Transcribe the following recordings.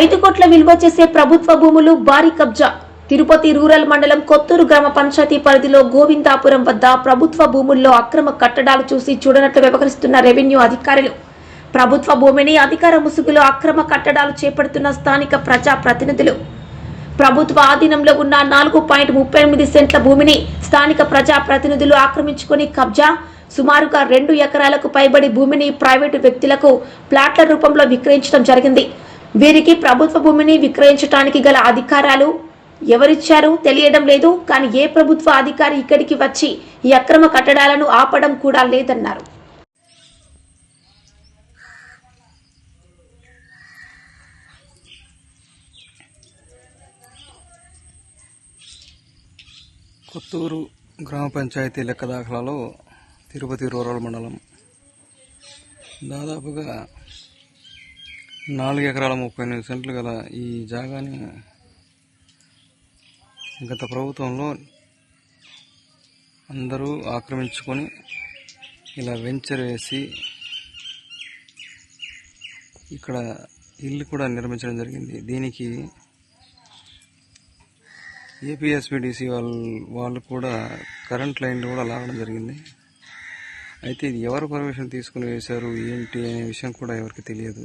5 కోట్ల విలువ చేసే ప్రభుత్వ భూములు భారీ కబ్జా. తిరుపతి రూరల్ మండలం కొత్తూరు గ్రామ పంచాయతీ పరిధిలో గోవిందాపురం వద్ద ప్రభుత్వ భూముల్లో అక్రమ కట్టడాలు చూసి చూడనట్లు వ్యవహరిస్తున్న రెవెన్యూ అధికారులు. ప్రభుత్వ భూమిని అధికార ముసుగులో అక్రమ కట్టడాలు చేపడుతున్న స్థానిక ప్రజా ప్రతినిధులు. ప్రభుత్వ ఆధీనంలో ఉన్న 4.38 సెంట్ల భూమిని స్థానిక ప్రజా ప్రతినిధులు ఆక్రమించుకొని కబ్జా. సుమారుగా 2 ఎకరాలకు పైబడి భూమిని ప్రైవేటు వ్యక్తులకు ప్లాట్ల రూపంలో విక్రయించడం జరిగింది. వీరికి ప్రభుత్వ భూమిని విక్రయించడానికి గల అధికారాలు ఎవరిచ్చారో తెలియడం లేదు. కానీ ఏ ప్రభుత్వ అధికారి ఇక్కడికి వచ్చి ఈ అక్రమ కట్టడాలను ఆపడం కూడా లేదన్నారు. కొత్తూరు గ్రామ పంచాయతీ లెక్క దాఖలాలో తిరుపతి రూరల్ మండలం దాదాపుగా 4 ఎకరాల 38 సెంట్లు గల ఈ జాగాని గత ప్రభుత్వంలో అందరూ ఆక్రమించుకొని ఇలా వెంచర్ వేసి ఇక్కడ ఇల్లు కూడా నిర్మించడం జరిగింది. దీనికి ఏపీఎస్పీడీసీ వాళ్ళు కూడా కరెంట్ లైన్లు కూడా లాగడం జరిగింది. అయితే ఇది ఎవరు పర్మిషన్ తీసుకుని వేశారు ఏంటి అనే విషయం కూడా ఎవరికి తెలియదు.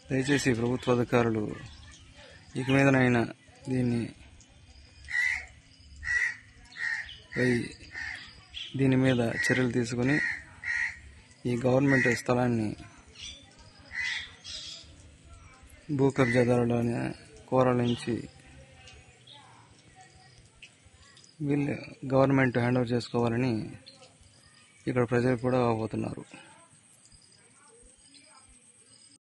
దయచేసి ప్రభుత్వ అధికారులు ఇక మీదనైనా దీని మీద చర్యలు తీసుకుని ఈ గవర్నమెంట్ స్థలాన్ని భూ కబ్జాదారులని కోరాలించి వీళ్ళు గవర్నమెంట్ హ్యాండ్ ఓవర్ చేసుకోవాలని ఇక్కడ ప్రజలు కూడా అవబోతున్నారు.